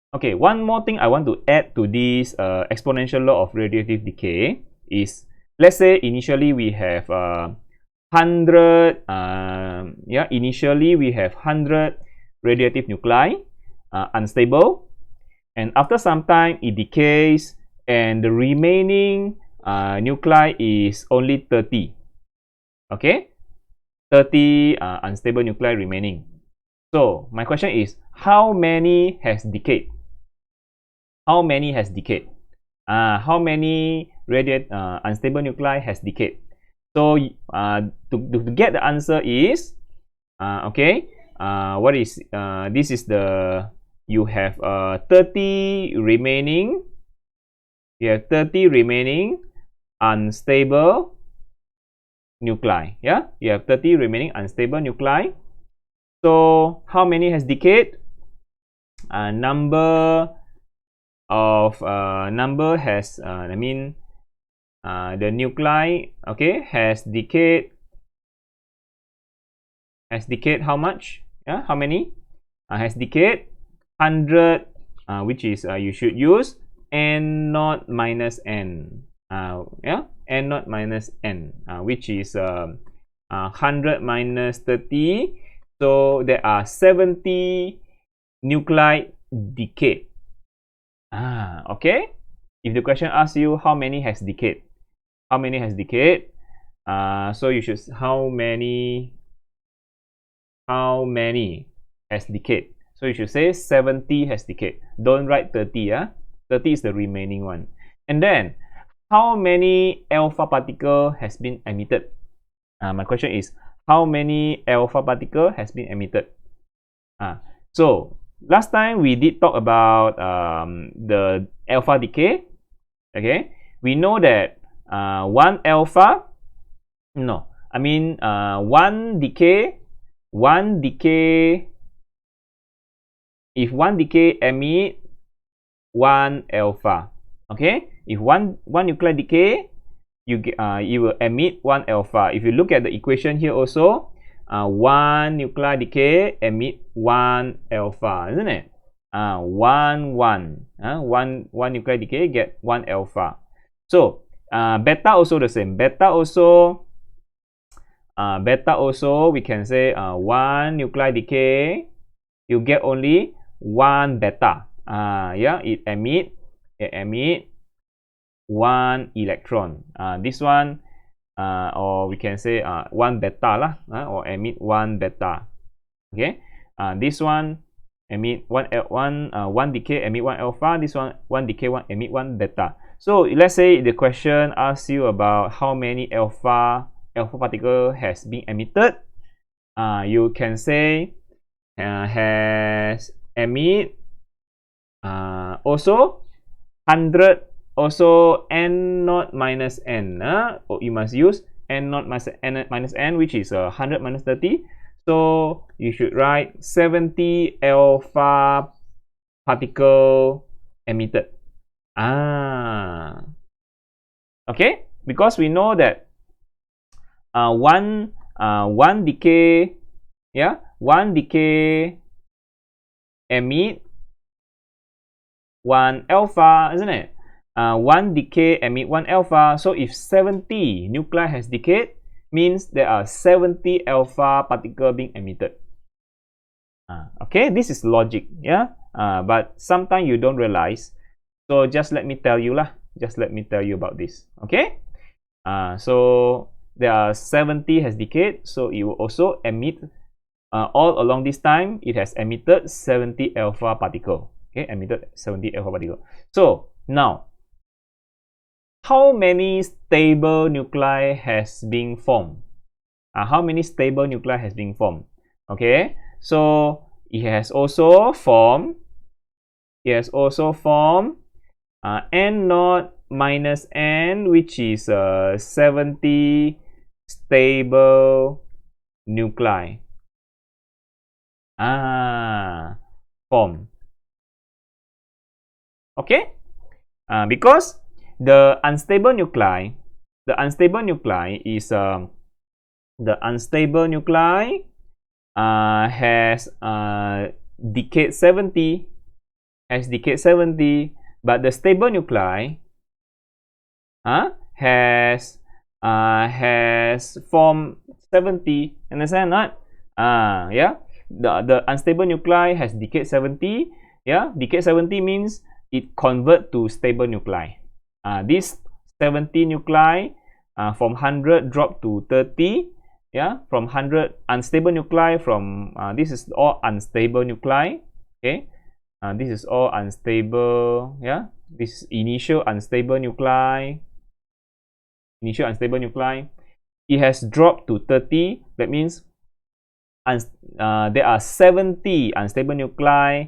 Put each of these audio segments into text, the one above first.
Okay, one more thing I want to add to this exponential law of radiative decay is, let's say initially we have 100 initially we have 100 radiative nuclei, unstable, and after some time it decays and the remaining nuclei is only 30. Okay, 30 unstable nuclei remaining. So my question is, how many has decayed? How many has decayed? How many unstable nuclei has decayed? So to get the answer is what is this is the, you have 30 remaining, you have 30 remaining unstable nuclei. Yeah, you have 30 remaining unstable nuclei. So how many has decayed? Number has the nuclei, okay, has decayed how much? Yeah, how many has decayed? 100, which is you should use n naught minus n, n naught minus n, which is 100 minus 30. So there are 70 nuclei decayed. Okay, if the question asks you how many has decayed, so you should, how many has decayed, so you should say 70 has decayed. Don't write 30. 30 is the remaining one. And then how many alpha particle has been emitted? My question is, how many alpha particle has been emitted? So last time we did talk about the alpha decay. Okay, we know that one decay, if one decay emit one alpha. Okay, if one nuclei decay, you will emit one alpha. If you look at the equation here also, one nuclei decay emit one alpha, isn't it? One nuclei decay get one alpha. So beta also the same. Beta also we can say one nuclei decay, you get only one beta. It emit one electron. This one, or we can say one beta lah, or emit one beta. Okay, this one emit one decay emit one alpha. This one decay emit one beta. So let's say the question asks you about how many alpha particle has been emitted. You can say has emit also 100, also n naught minus n. You must use n naught minus n, which is 100 minus 30. So you should write 70 alpha particle emitted. Okay, because we know that one decay, one decay emit one alpha, isn't it? One decay emit one alpha. So if 70 nuclei has decayed, means there are 70 alpha particle being emitted. Okay, this is logic, but sometimes you don't realize. So just let me tell you lah. Just let me tell you about this. Okay. So there are 70 has decayed, so it will also emit all along this time. It has emitted 70 alpha particle. Okay, emitted 70 alpha particle. So now, how many stable nuclei has been formed? How many stable nuclei has been formed? Okay, so it has also formed. N naught minus n, which is 70 stable nuclei. Formed. Okay, because the unstable nuclei is has decayed 70. has decayed 70, but the stable nuclei has formed 70. Understand not? Yeah. The unstable nuclei has decayed 70. Yeah, decayed 70 means it convert to stable nuclei. This 70 nuclei from 100 drop to 30. Yeah, from 100 unstable nuclei from this is all unstable nuclei. Okay, this is all unstable. Yeah, this initial unstable nuclei. Initial unstable nuclei. It has dropped to 30. That means there are 70 unstable nuclei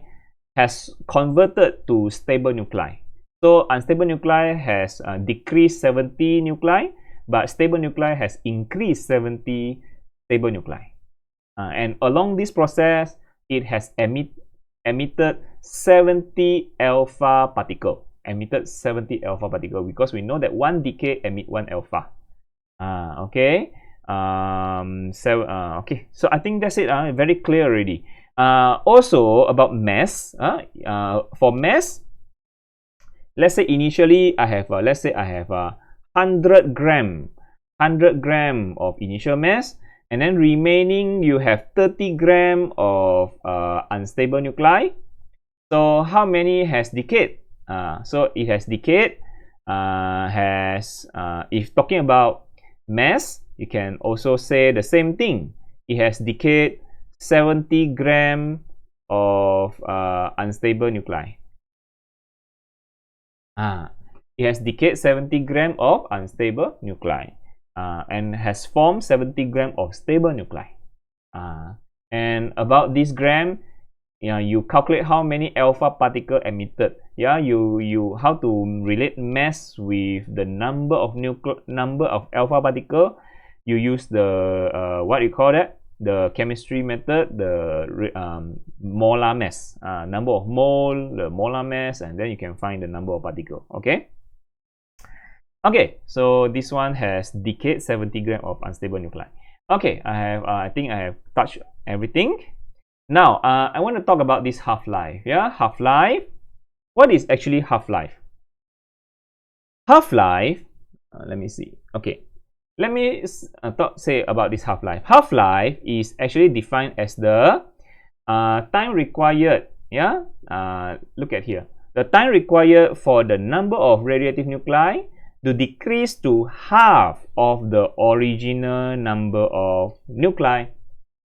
has converted to stable nuclei. So unstable nuclei has decreased 70 nuclei, but stable nuclei has increased 70 stable nuclei. And along this process, it has emitted 70 alpha particle. Emitted 70 alpha particle because we know that one decay emit one alpha. Okay. Okay. So I think that's it. Very clear already. Also about mass. For mass, let's say initially I have 100 gram of initial mass, and then remaining you have 30 gram of unstable nuclei. So how many has decayed? So it has decayed. If talking about mass, you can also say the same thing. It has decayed 70 gram of unstable nuclei. It has decayed 70 gram of unstable nuclei and has formed 70 gram of stable nuclei. And about this gram, you calculate how many alpha particle emitted. You how to relate mass with the number of alpha particle. You use the what you call that, the chemistry method, the molar mass, number of mole, the molar mass, and then you can find the number of particle. Okay. So this one has decayed 70 gram of unstable nuclei. Okay, I think I have touched everything. Now, I want to talk about this half-life. Yeah, half-life. What is actually half-life? Half-life, let me see. Okay, let me say about this half-life. Half-life is actually defined as the time required. Yeah, look at here. The time required for the number of radioactive nuclei to decrease to half of the original number of nuclei.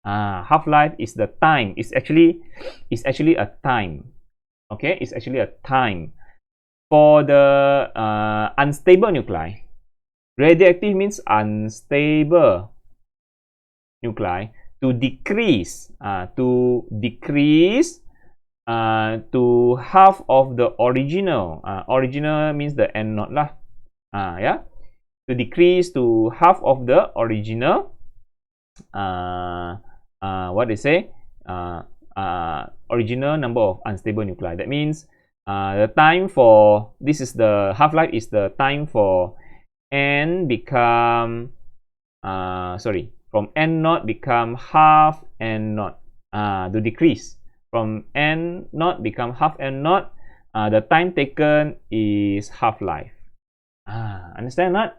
Half-life is the time. It's actually a time. Okay, it's actually a time for the unstable nuclei. Radioactive means unstable nuclei to decrease to half of the original. Original means the N naught lah. Yeah, to decrease to half of the original. What they say? Original number of unstable nuclei. That means the time for this is the half-life is the time for N become from N naught become half N naught to decrease from N naught become half N naught. The time taken is half-life. Understand not?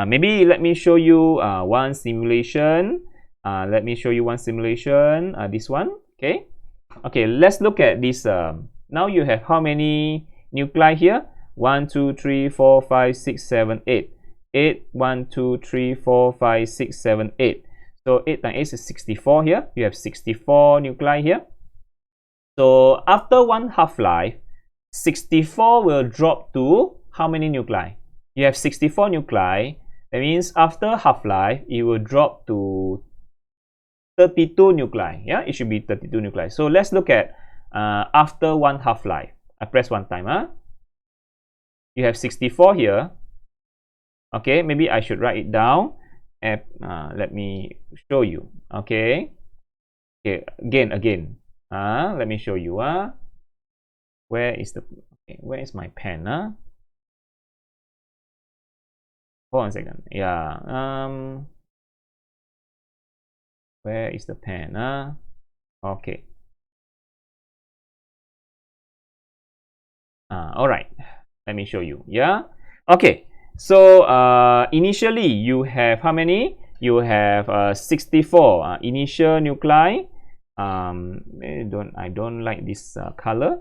Maybe let me show you one simulation. Let me show you one simulation. This one. Okay, let's look at this. Now you have how many nuclei here? 1, 2, 3, 4, 5, 6, 7, 8. 8, 1, 2, 3, 4, 5, 6, 7, 8. So 8 times 8 is 64 here. You have 64 nuclei here. So after one half-life, 64 will drop to how many nuclei? You have 64 nuclei. That means after half-life, it will drop to 32 nuclei. Yeah, it should be 32 nuclei. So let's look at after one half-life. I press one time. You have 64 here. Okay, maybe I should write it down. Let me show you. Okay, again. Let me show you. Where is my pen? Hold on a second. Yeah. Where is the pen? Okay. All right, let me show you. Yeah. Okay. So initially you have how many? You have 64 initial nuclei. I don't like this color.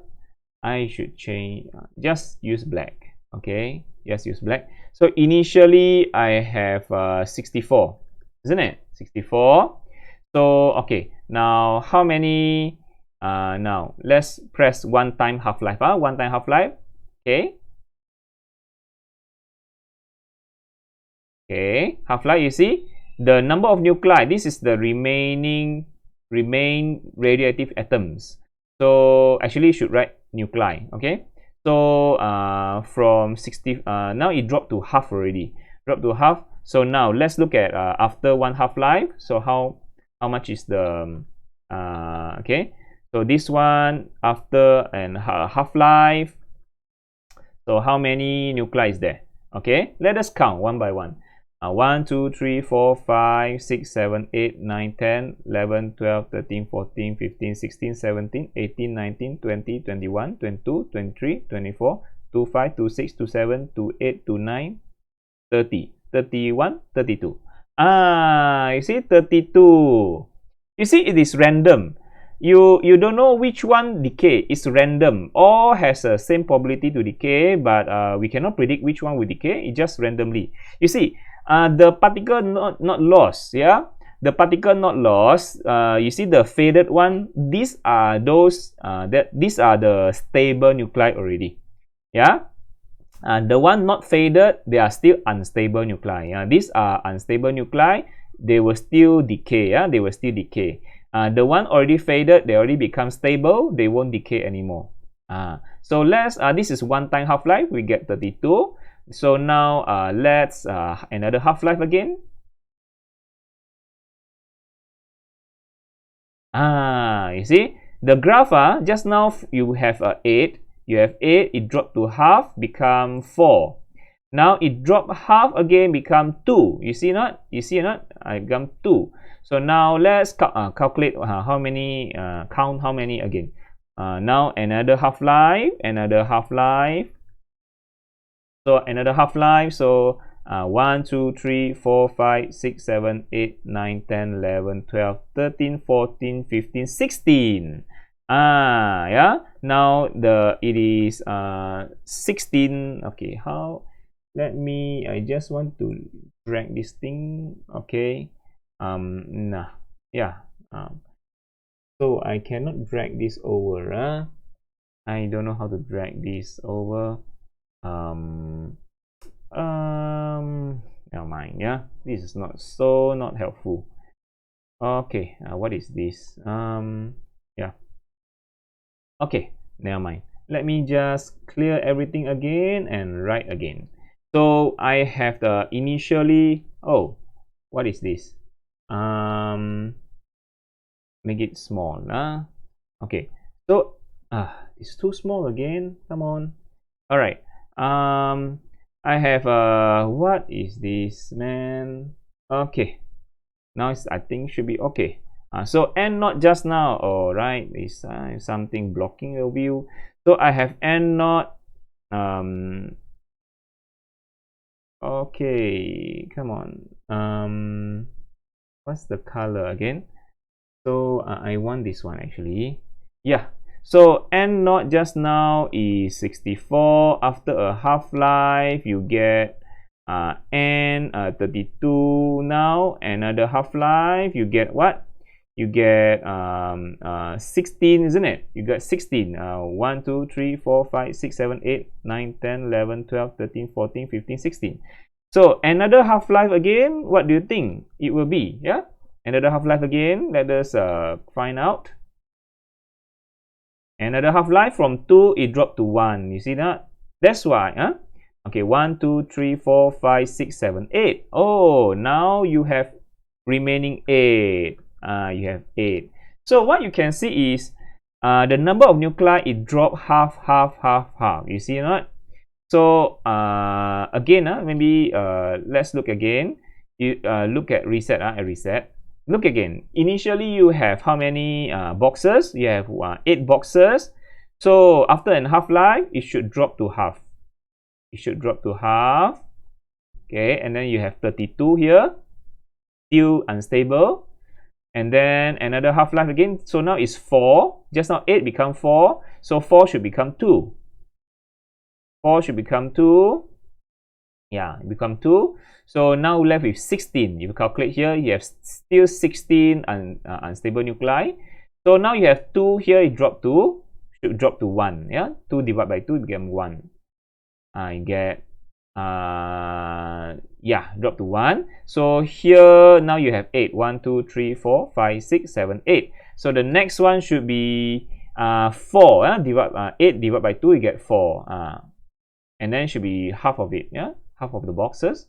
I should change. Just use black. Okay. Just use black. So initially I have 64, isn't it? 64. So okay. Now how many? Now let's press one time half-life. One time half-life. Okay. Okay, half-life, you see the number of nuclei. This is the remain radioactive atoms. So actually you should write nuclei. Okay. So from 60 now it dropped to half already. Dropped to half. So now let's look at after one half-life. So how much is the okay. So this one after and half-life. So how many nuclei is there? Okay, let us count one by one. 1, 2, 3, 4, 5, 6, 7, 8, 9, 10, 11, 12, 13, 14, 15, 16, 17, 18, 19, 20, 21, 22, 23, 24, 25, 26, 27, 28, 29, 30, 31, 32. You see 32. You see it is random. You don't know which one decay. It's random. All has the same probability to decay, but we cannot predict which one will decay. It just randomly. You see, the particle not lost. Yeah, the particle not lost. You see the faded one. These are those these are the stable nuclei already. Yeah. The one not faded, they are still unstable nuclei. These are unstable nuclei. They will still decay. They will still decay. The one already faded, they already become stable. They won't decay anymore. So let's. This is one time half-life. We get 32. So now let's another half-life again. You see the graph. Just now you have 8. You have 8. It dropped to half, become 4. Now it dropped half again, become 2. You see not? You see not? I become 2. So now let's calculate how many. Count how many again. Now another half-life. Another half-life. So another half-life. So 1, 2, 3, 4, 5, 6, 7, 8, 9, 10, 11, 12, 13, 14, 15, 16. Yeah. Now it is 16. Okay. How? Let me. I just want to drag this thing. Okay. Nah. Yeah. So I cannot drag this over. I don't know how to drag this over. Never mind. Yeah, this is not helpful. Okay, what is this? Yeah. Okay, never mind. Let me just clear everything again and write again. So I have the initially. Oh, what is this? Make it small. Okay. So it's too small again. Come on. All right. I have what is this, man? Okay. Now I think should be okay. So n naught just now. All right, is something blocking the view. So I have n naught. Okay, come on. What's the color again? So I want this one actually. Yeah. So n naught just now is 64. After a half-life, you get n 32. Now another half-life, you get what? You get 16, isn't it? You got 16. 1, 2, 3, 4, 5, 6, 7, 8, 9, 10, 11, 12, 13, 14, 15, 16. So another half-life again, what do you think it will be? Yeah, another half-life again. Let us find out. Another half-life, from 2 it dropped to 1. You see that? That's why. Okay, 1, 2, 3, 4, 5, 6, 7, 8. Oh, now you have remaining 8. You have 8. So what you can see is the number of nuclei, it dropped half. You see not? So again, maybe let's look again. You look at reset. Reset. Look again. Initially, you have how many boxes? You have 8 boxes. So after an half-life, it should drop to half. It should drop to half. Okay, and then you have 32 here, still unstable. And then another half-life again. So now it's 4. Just now 8 become 4. So 4 should become 2. 4 should become 2. Yeah, become 2. So now left with 16. If you calculate here, you have still 16 unstable nuclei. So now you have 2 here, it should drop to 1. Yeah, 2 divided by 2 become 1. I get drop to 1. So here now you have 8. 1, 2, 3, 4, 5, 6, 7, 8. So the next one should be 4. 8 divided by 2, you get 4. And then should be half of it. Yeah, half of the boxes.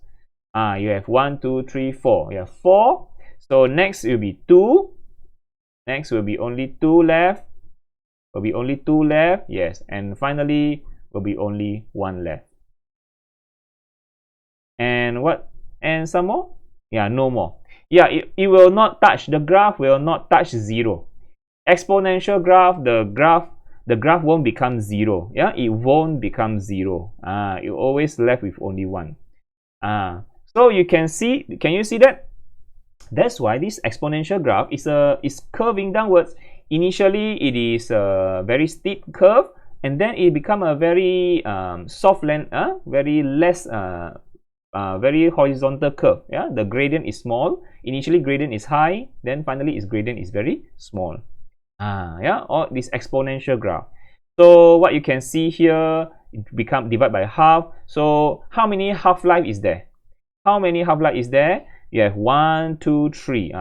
You have 1, 2, 3, 4. You have 4. So next will be 2. Next will be only 2 left. Will be only 2 left. Yes. And finally will be only 1 left. And what? And some more? Yeah, no more. Yeah, it will not touch. The graph will not touch 0. Exponential graph, the graph won't become 0. Yeah, it won't become 0. You always left with only 1. So you can see. Can you see that? That's why this exponential graph is curving downwards. Initially, it is a very steep curve, and then it become a very soft land, very less. Very horizontal curve. Yeah, the gradient is small. Initially gradient is high, then finally its gradient is very small. Yeah, or this exponential graph. So what you can see here, it become divided by half. So how many half-life is there? How many half-life is there? You have 1, 2, 3.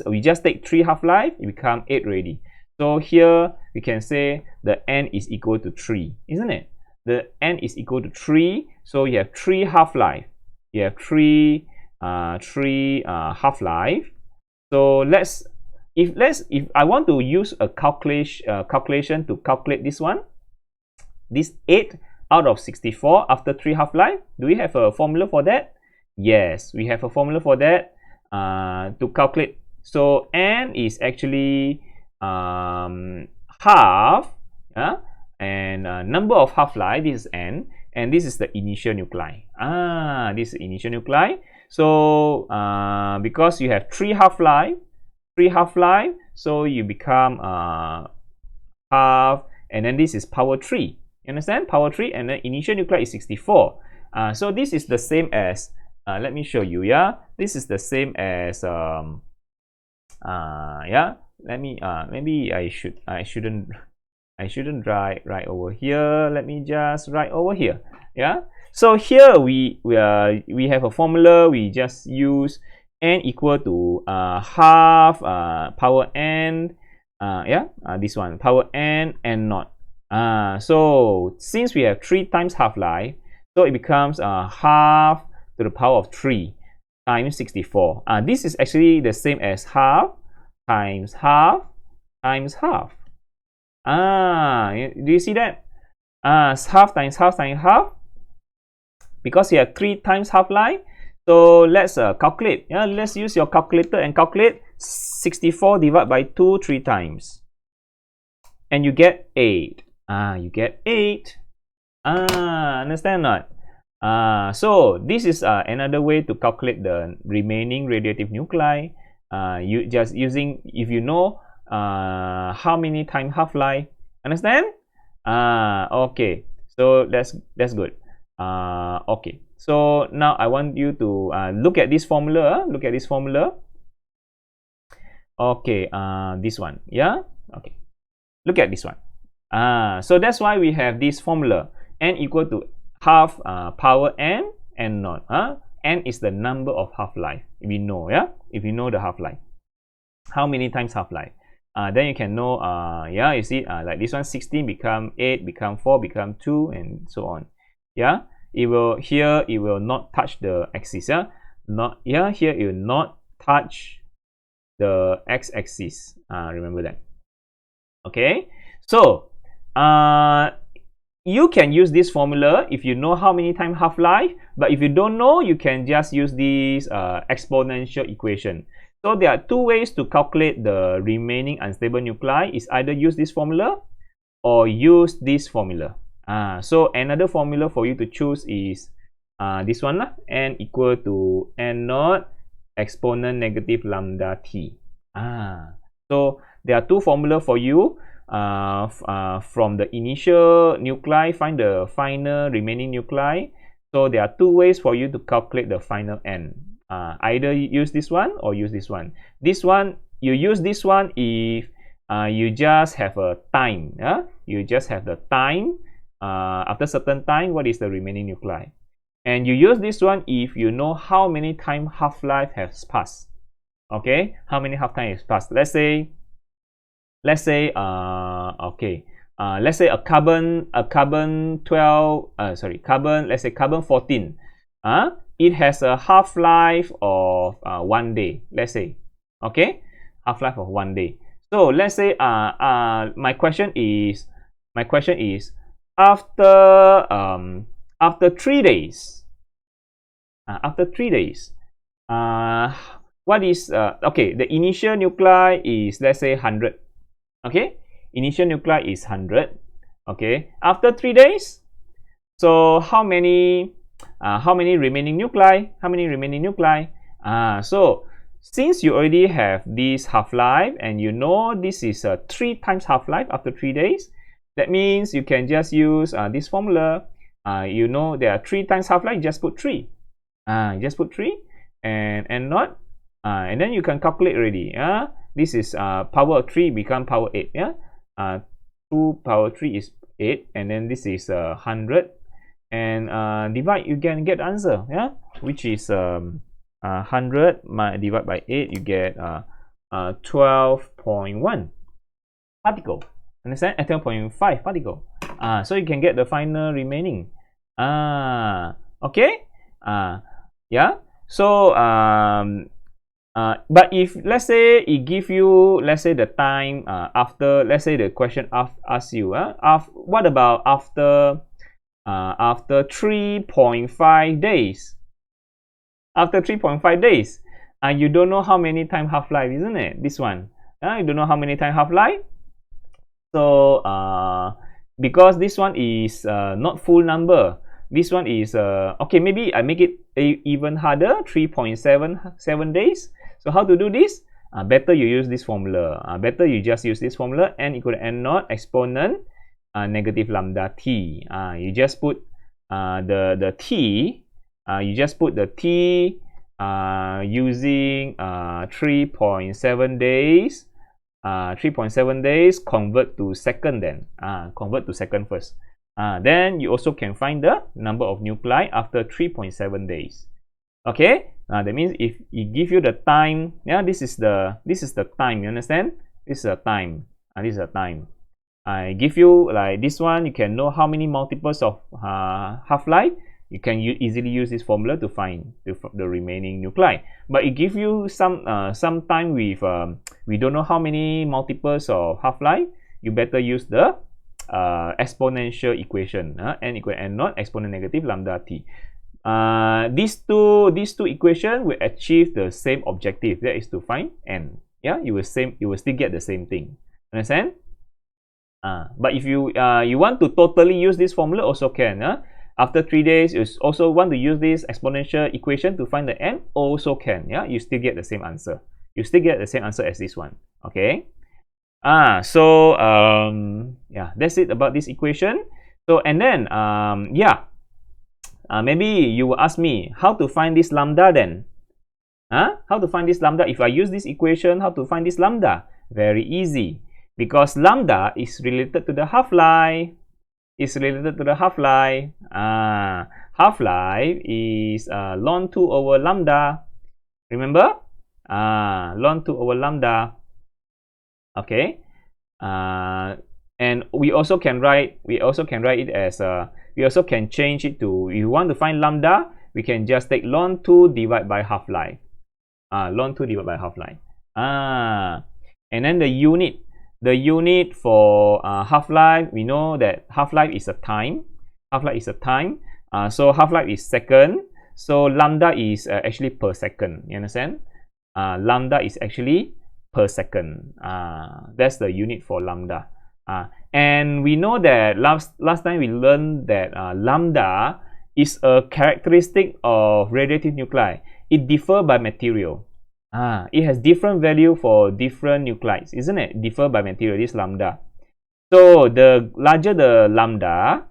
We just take 3 half-life, it become 8 already. So here we can say the n is equal to 3, isn't it? The n is equal to 3. So you have 3 half-life. You have 3 half-life. So if I want to use a calculation to calculate this one, this 8 out of 64 after 3 half-life, do we have a formula for that? Yes, we have a formula for that to calculate. So n is actually half, and number of half-life, this is n. And this is the initial nuclei. This is initial nuclei. So because you have 3 half-life, so you become half, and then this is power 3. You understand? Power 3, and then initial nuclei is 64. So this is the same as. Let me show you. Yeah, this is the same as. Yeah. Let me. Maybe I shouldn't write right over here. Let me just write over here. Yeah, so here we have a formula. We just use n equal to half power n, this one, power n naught. So since we have 3 times half-life, so it becomes half to the power of 3 times 64. This is actually the same as half times half times half. Do you see that? Half times half times half. Because you have 3 times half-life. So let's calculate. Yeah, let's use your calculator and calculate 64 divided by 2 3 times. And you get 8. You get 8. Understand or not? So this is another way to calculate the remaining radiative nuclei. You just using, if you know how many times half-life. Understand? Okay. So that's good. Okay. So now I want you to look at this formula. Look at this formula. Okay. This one. Yeah. Okay. Look at this one. So that's why we have this formula. N equal to half power n naught. N is the number of half-life. We know. Yeah. If you know the half-life, how many times half-life? Then you can know, yeah, you see, like this one, 16 become 8, become 4, become 2, and so on. Yeah, it will not touch the axis. Yeah, here it will not touch the x-axis. Remember that. Okay, so you can use this formula if you know how many times half-life, but if you don't know, you can just use this exponential equation. So there are 2 ways to calculate the remaining unstable nuclei. Is either use this formula or use this formula. So another formula for you to choose is this one lah, n equal to n naught exponent negative lambda t. So there are two formula for you. From the initial nuclei, find the final remaining nuclei. So there are two ways for you to calculate the final n. Either use this one or use this one. This one, you use this one if you just have a time. You just have the time. After certain time, what is the remaining nuclei? And you use this one if you know how many time half-life has passed. Okay, how many half-time has passed? Let's say let's say a carbon 12 let's say carbon 14, it has a half-life of 1 day, let's say. Okay, half-life of 1 day. So let's say my question is after 3 days, what is okay, the initial nuclei is, let's say, 100. Okay, initial nuclei is 100. Okay, after 3 days, so how many remaining nuclei? So since you already have this half-life and you know this is a 3 times half-life after 3 days, that means you can just use this formula. You know there are 3 times half-life, just put 3. Just put 3 and not, and then you can calculate already. This is power of 3 become power 8. 2 power 3 is 8, and then this is 100, and divide, you can get answer, which is 100 divided by 8, you get 12.1 particle. Understand? 12.5 particle. So you can get the final remaining. Okay. Yeah. So but if let's say it give you, let's say, the time after, let's say the question asks you, what about after 3.5 days? After 3.5 days, you don't know how many time half-life, isn't it? This one, you don't know how many time half-life. So because this one is not full number, this one is okay, maybe I make it even harder, 3.77 days. So how to do this? Better you use this formula. Better you just use this formula, n equal to n naught exponent negative lambda t. You just put the t. You just put the t using 3.7 days. 3.7 days, convert to second then. Convert to second first. Then you also can find the number of nuclei after 3.7 days. Okay, that means if it give you the time, this is the time, you understand? This is a time. This is a time. I give you like this one, you can know how many multiples of half-life. You can easily use this formula to find the remaining nuclei. But it gives you some time with we don't know how many multiples of half-life. You better use the exponential equation, n equal to n naught exponent negative lambda t. These two equations will achieve the same objective, that is to find n. You will still get the same thing. Understand? But if you want to totally use this formula, also can. After 3 days, you also want to use this exponential equation to find the n, also can. You still get the same answer. You still get the same answer as this one. Okay. So that's it about this equation. So and then maybe you will ask me how to find this lambda then. How to find this lambda? If I use this equation, how to find this lambda? Very easy, because lambda is related to the half-life. Half-life is ln 2 over lambda. Remember? Ln 2 over lambda. Okay. And we also can write it as we also can change it to, if you want to find lambda, we can just take ln 2 divided by half-life. Ln 2 divided by half-life. And then the unit for half-life, we know that half-life is a time. So half-life is second. So lambda is actually per second. You understand? Lambda is actually per second. That's the unit for lambda. And we know that last time we learned that lambda is a characteristic of radioactive nuclei. It differs by material. It has different value for different nuclides, isn't it? Differ by material, this lambda. So the larger the lambda,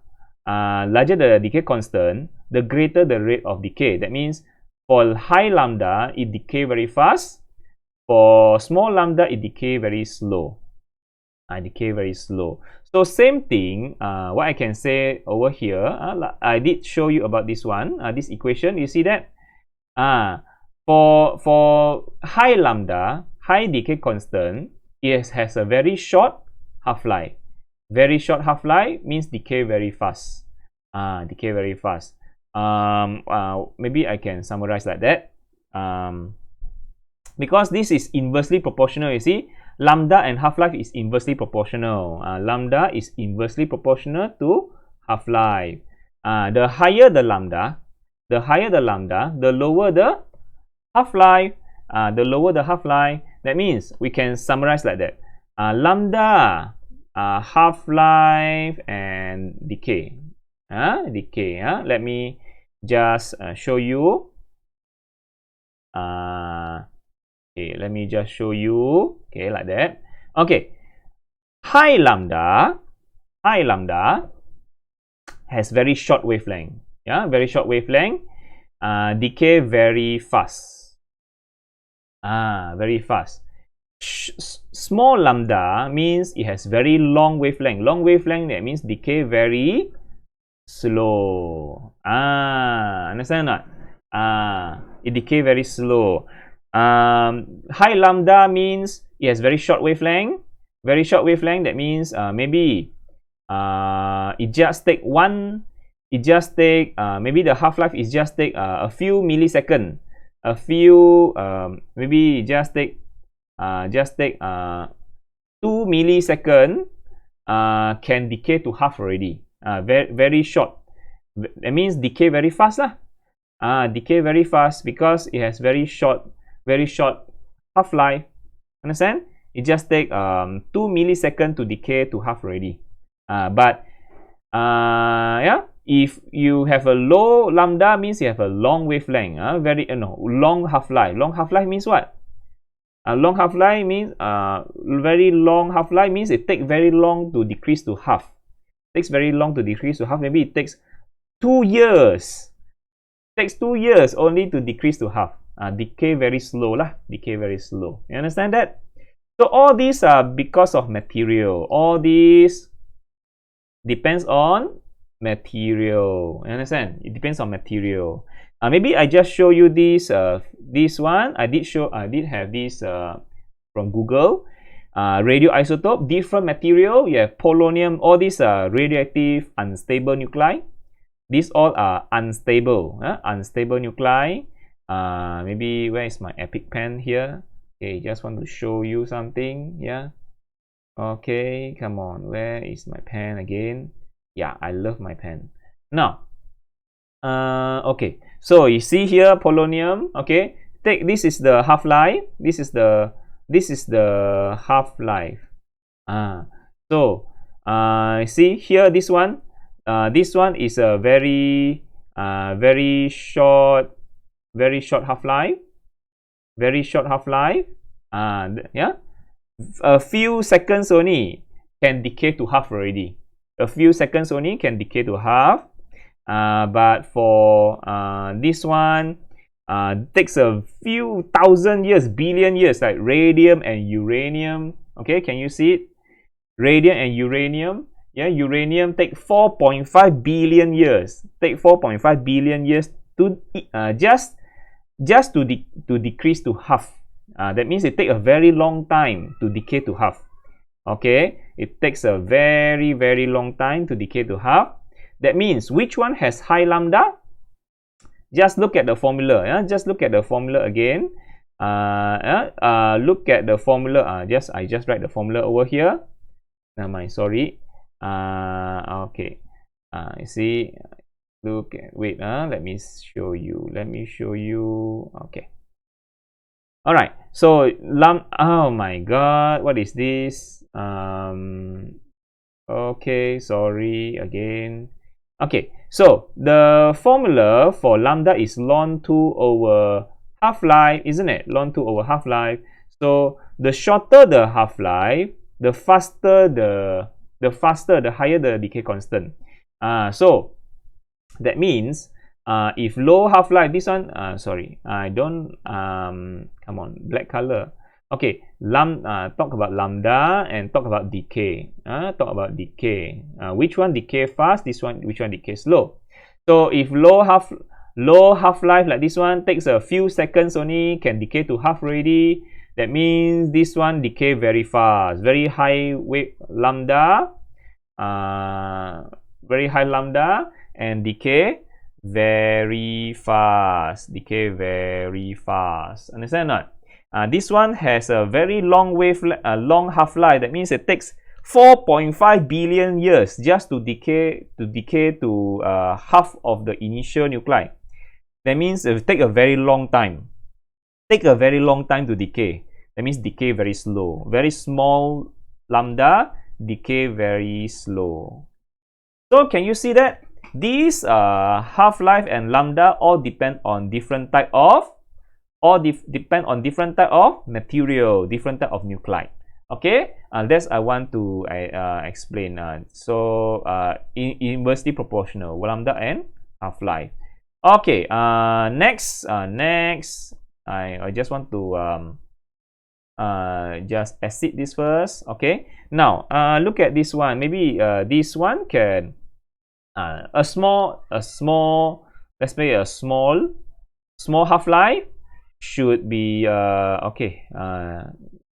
larger the decay constant, the greater the rate of decay. That means for high lambda, it decay very fast. For small lambda, it decay very slow. So same thing, what I can say over here, I did show you about this one, this equation. You see that? For high lambda, high decay constant, it has a very short half-life. Very short half-life means decay very fast. Maybe I can summarize like that. Because this is inversely proportional, you see, lambda and half-life is inversely proportional. Lambda is inversely proportional to half-life. The higher the lambda, the lower the half-life. That means we can summarize like that. Lambda, half-life and decay. Let me just show you. Let me just show you. Like that. High lambda has very short wavelength. Very short wavelength. Decay very fast. Very fast. Small lambda means it has very long wavelength. Long wavelength, that means decay very slow. Understand or not? It decay very slow. High lambda means it has very short wavelength. Very short wavelength, that means maybe it just take maybe the half-life is just take a few milliseconds. Maybe just take 2 milliseconds can decay to half already. Very short. That means decay very fast lah. Decay very fast because it has very short half-life. Understand? It just take 2 milliseconds to decay to half already. If you have a low lambda, means you have a long wavelength. Long half-life. Long half-life means what? Long half-life means very long half-life means it takes very long to decrease to half. Maybe it takes 2 years. Takes 2 years only to decrease to half. Decay very slow lah. You understand that? So all these are because of material. All these depends on material. You understand? It depends on material. Maybe I just show you this one. I did have this from Google. Radioisotope, different material. You have polonium. All these are radioactive unstable nuclei. These all are unstable. Unstable nuclei. Maybe where is my epic pen here? Just want to show you something. Come on, where is my pen again? I love my pen. Now, so you see here polonium. This is the half-life. This is the half-life. See here, this one is a very short half-life. A few seconds only can decay to half already. But for this one, takes a few thousand years, billion years, like radium and uranium. Can you see it? Radium and uranium. Uranium take 4.5 billion years. To just to decrease to half. That means it takes a very long time to decay to half. It takes a very long time to decay to half. That means which one has high lambda? Just look at the formula. Just look at the formula again. Look at the formula. I just write the formula over here. Sorry. You see. Look at, wait, let me show you. All right. So oh my God, what is this? Okay, sorry again. Okay, so the formula for lambda is ln 2 over half-life, isn't it? Ln 2 over half-life. So the shorter the half-life, the faster the higher the decay constant. So that means if low half-life, this one, sorry, I don't, come on, black color. Okay, talk about lambda and talk about decay. Talk about decay. Which one decay fast? This one, which one decay slow? So if low half-life like this one takes a few seconds only, can decay to half already. That means this one decay very fast, very high wave lambda, very high lambda, and decay very fast. Decay very fast. Understand or not? This one has a very long long half-life. That means it takes 4.5 billion years just to decay to half of the initial nuclei. That means it will take a very long time. Take a very long time to decay. That means decay very slow. Very small lambda, decay very slow. So can you see that these half-life and lambda all depend on different type of material, different type of nuclei. Okay, that's I want to explain. Inversely proportional lambda and half-life. Okay, next, I just want to just exit this first. Okay, now look at this one. Maybe this one can a small, let's say a small half-life should be okay.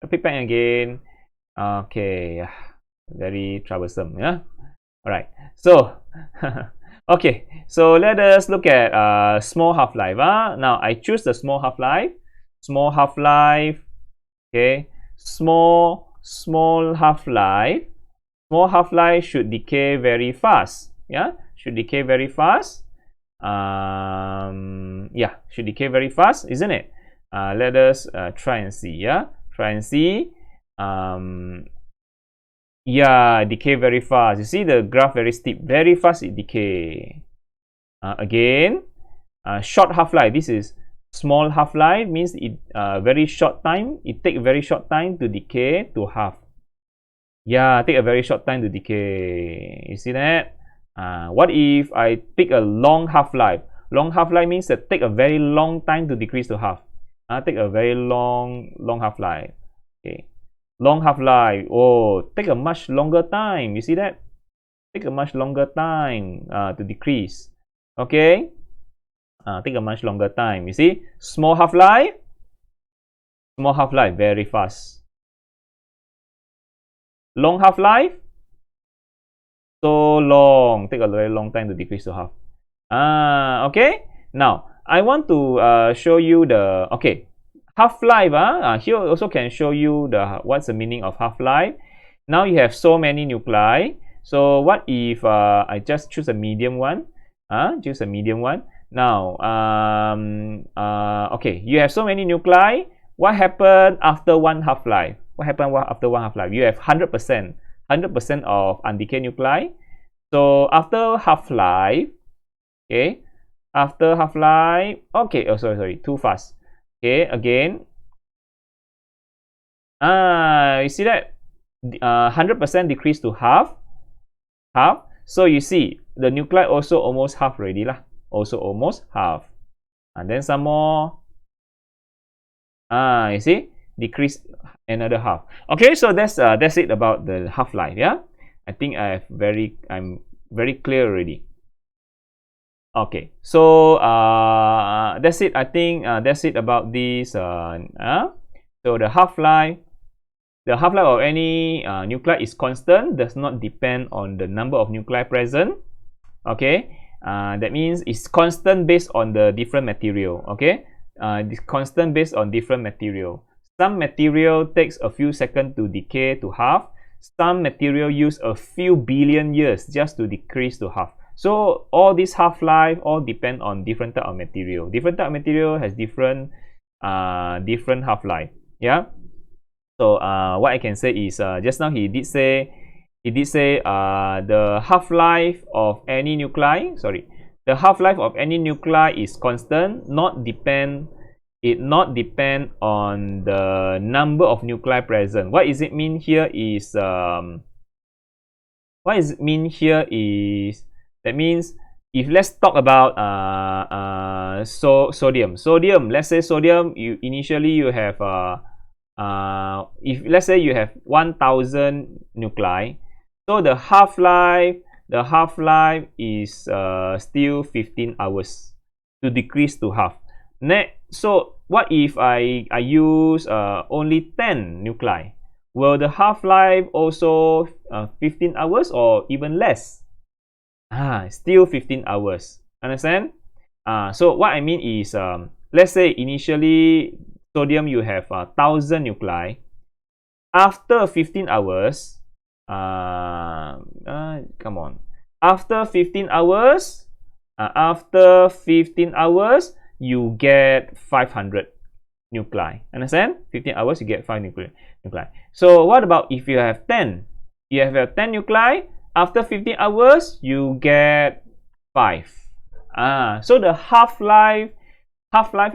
Pick back again. Okay, very troublesome. Yeah. All right. So okay. So let us look at small half-life. Now I choose the small half-life. Small half-life. Okay. Small half-life. Small half-life should decay very fast. Yeah, should decay very fast. Yeah, should decay very fast, isn't it? Let us try and see. Yeah, try and see. Yeah, decay very fast. You see the graph very steep, very fast it decay. Again, short half-life. This is small half-life, means it very short time. It take very short time to decay to half. Yeah, take a very short time to decay. You see that? What if I pick a long half-life? Long half-life means that take a very long time to decrease to half. Take a very long half-life. Okay, long half-life. Oh, take a much longer time. You see that? Take a much longer time to decrease. Okay, take a much longer time. You see, small half-life very fast. Long half-life, so long, take a very long time to decrease to half. Okay, now I want to show you the half-life. Here also can show you the what's the meaning of half-life. Now you have so many nuclei. So what if I just choose a medium one? Choose a medium one. Now okay, you have so many nuclei. What happened after one half-life? What happened after one half-life? You have 100% of undecayed nuclei. So after half-life, okay, after half-life, okay, oh sorry, too fast. Okay, again, you see that 100% decrease to half. So you see the nuclei also almost half already lah, also almost half. And then some more, you see, decrease another half. Okay, so that's it about the half-life. Yeah, I think I'm very clear already. Okay, so that's it. I think that's it about this. So the half-life of any nuclei is constant, does not depend on the number of nuclei present. Okay, that means it's constant based on the different material. Okay, it's constant based on different material. Some material takes a few seconds to decay to half. Some material use a few billion years just to decrease to half. So all these half-life all depend on different type of material. Different type of material has different half-life. Yeah. So what I can say is just now he did say it did say the half-life of any nuclei, the half-life of any nuclei is constant, not depend on the number of nuclei present. What does it mean here is that means if let's talk about sodium. Let's say sodium, initially you have if let's say you have 1000 nuclei, so the half-life is still 15 hours to decrease to half. So what if I use only 10 nuclei? Will the half-life also 15 hours or even less? Still 15 hours. Understand? So what I mean is, let's say initially sodium you have 1000 nuclei. After 15 hours, come on. After 15 hours, you get 500 nuclei. Understand? 15 hours you get 5 nuclei. So what about if you have 10? You have 10 nuclei. After 15 hours, you get 5. So the half-life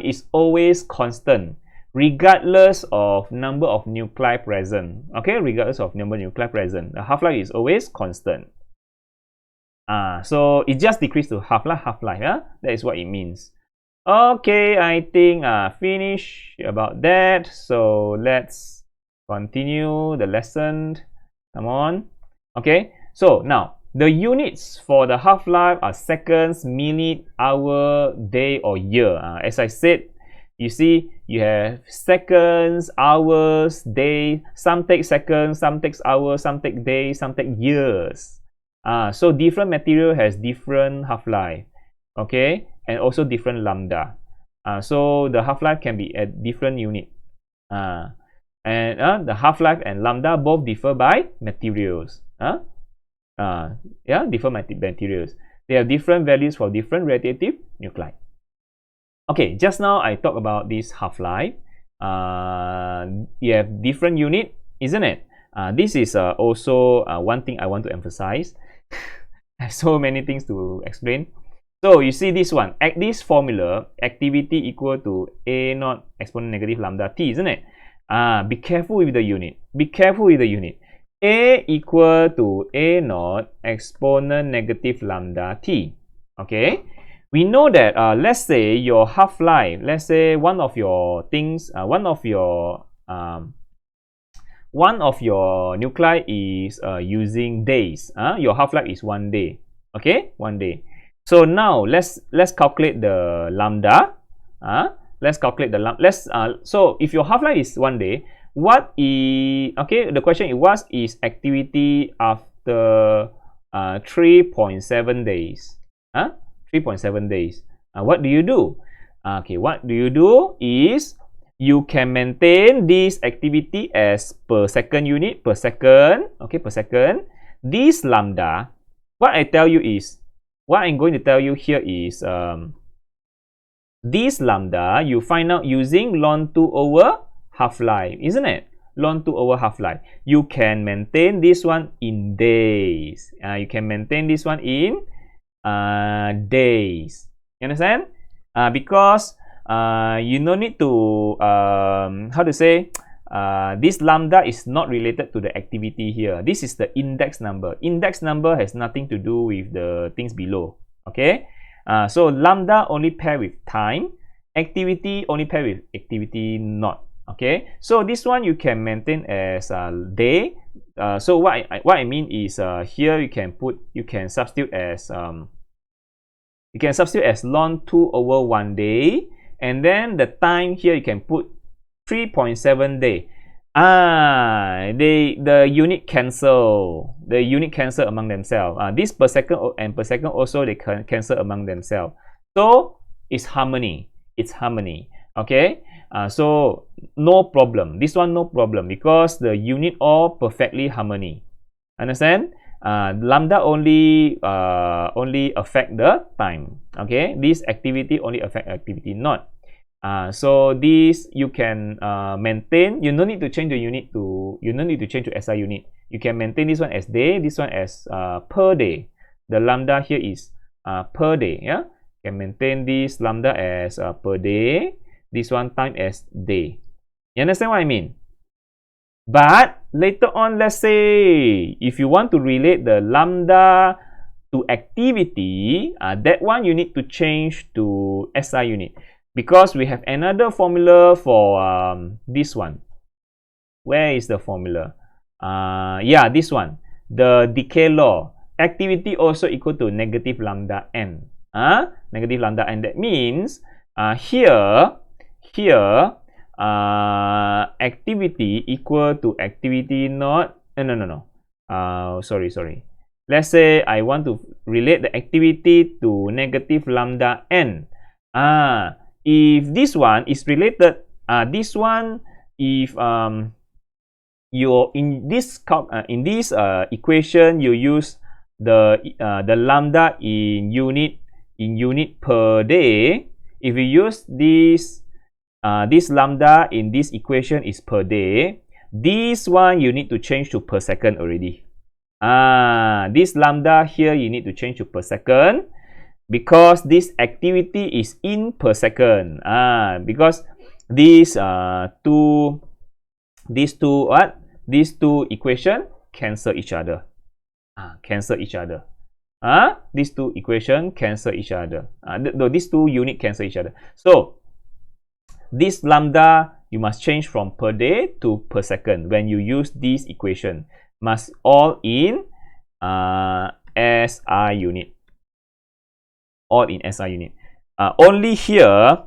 is always constant, regardless of number of nuclei present. Okay, regardless of number of nuclei present, the half-life is always constant. So it just decreased to half-life. That is what it means. Okay, I think finish about that. So let's continue the lesson. Come on. Okay, so now the units for the half-life are seconds, minute, hour, day, or year. As I said, you see, you have seconds, hours, day. Some take seconds, some takes hours, some take days, some take years. So different material has different half-life. Okay, and also different lambda. So the half-life can be at different unit. And the half-life and lambda both differ by materials. Different materials. They have different values for different radiative nuclei. Okay, just now I talked about this half-life. You have different unit, isn't it? This is also one thing I want to emphasize. I have so many things to explain. So you see this one, this formula, activity equal to A naught exponent negative lambda t, isn't it? Be careful with the unit. A equal to A naught exponent negative lambda t. Okay, we know that let's say your half-life, let's say one of your nuclei is using days. Your half-life is 1 day. Okay, 1 day. So now let's calculate the lambda. So if your half-life is 1 day, what is the question is, what is activity after 3.7 days? 3.7 days. What do you do? What do you do is you can maintain this activity as per second unit per second. Per second. This lambda, what I'm going to tell you here is this lambda you find out using ln 2 over half-life, isn't it? Ln 2 over half-life. You can maintain this one in days. You can maintain this one in days. You understand? Because you no need to this lambda is not related to the activity here. This is the index number. Index number has nothing to do with the things below. Okay, so lambda only pair with time, activity only pair with activity not. Okay, so this one you can maintain as day. So what I mean is here you can substitute as ln 2 over 1 day, and then the time here you can put 3.7 day. The unit cancel. The unit cancel among themselves. This per second and per second also they can cancel among themselves. So it's harmony. Okay. So no problem. This one no problem because the unit all perfectly harmony. Understand? Lambda only affect the time. Okay. This activity only affect activity not. So this you can maintain. You don't need to change the unit to. You don't need to change to SI unit. You can maintain this one as day, this one as per day. The lambda here is per day. Yeah, you can maintain this lambda as per day. This one time as day. You understand what I mean? But later on, let's say if you want to relate the lambda to activity, that one you need to change to SI unit, because we have another formula for this one. Where is the formula? Yeah, this one. The decay law. Activity also equal to negative lambda n. Negative lambda n. That means here activity equal to activity not sorry. Let's say I want to relate the activity to negative lambda n. If this one is related, this one, if you're in this equation, you use the lambda in unit per day. If you use this lambda in this equation is per day, this one you need to change to per second already. This lambda here you need to change to per second, because this activity is in per second. Because these two equation cancel each other. These two equation cancel each other. These two unit cancel each other. So this lambda you must change from per day to per second when you use this equation. Must all in SI unit. All in SI unit. Only here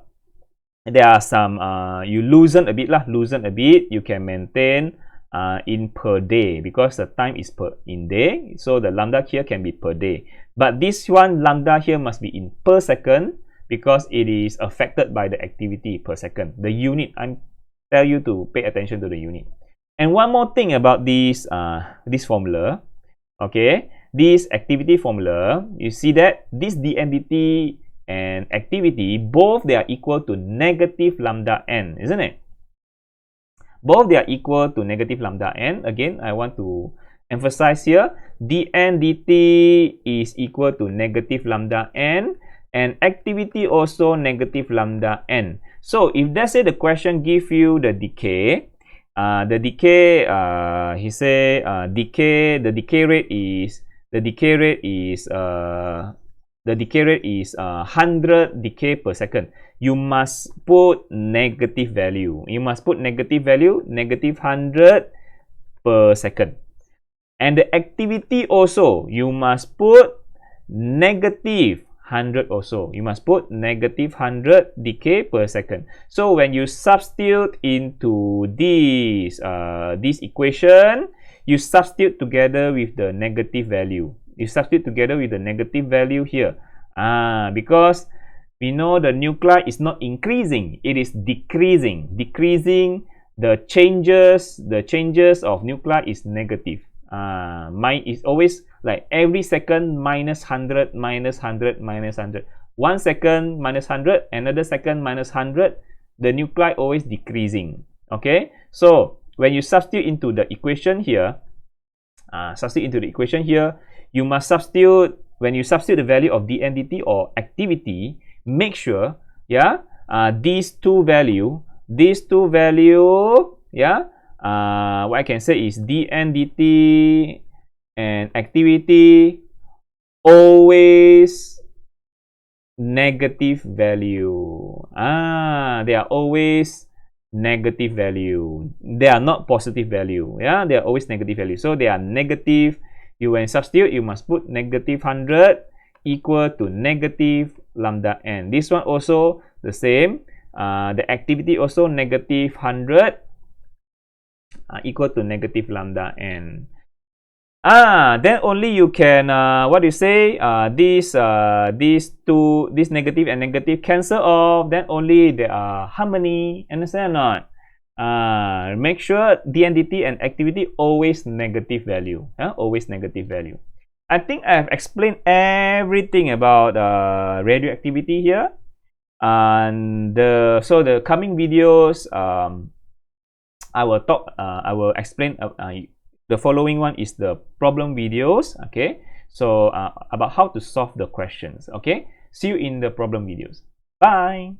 there are some you loosen a bit. You can maintain in per day, because the time is in day, so the lambda here can be per day. But this one lambda here must be in per second, because it is affected by the activity per second. The unit, I tell you to pay attention to the unit. And one more thing about this formula, okay, this activity formula, you see that this dndt and activity, both they are equal to negative lambda n, isn't it? Both they are equal to negative lambda n. Again, I want to emphasize here, dn dt is equal to negative lambda n, and activity also negative lambda n. So if let's say the question give you the decay, he say the decay rate is 100 decay per second. You must put negative value. Negative 100 per second. And the activity also, you must put negative 100 also. You must put negative 100 decay per second. So when you substitute into this equation, you substitute together with the negative value. Here. Because we know the nuclei is not increasing, it is decreasing. The changes of nuclei is negative. Mine is always like every second minus 100, minus 100, minus 100. 1 second minus 100, another second minus 100. The nuclei always decreasing. Okay, so when you substitute into the equation here, you must substitute. When you substitute the value of dn dt or activity, make sure, yeah, these two value, yeah, what I can say is dn dt and activity always negative value. They are always negative value. They are not positive value. Yeah, they are always negative value. So they are negative. You when substitute, you must put negative 100 equal to negative lambda n. This one also the same. The activity also negative 100 equal to negative lambda n. Then only you can this negative and negative cancel off. Then only there are harmony. Understand or not? Make sure dn dt and activity always negative value. Always negative value. I think I have explained everything about radioactivity here. And the coming videos, I will explain. The following one is the problem videos. Okay, so about how to solve the questions. Okay, see you in the problem videos. Bye.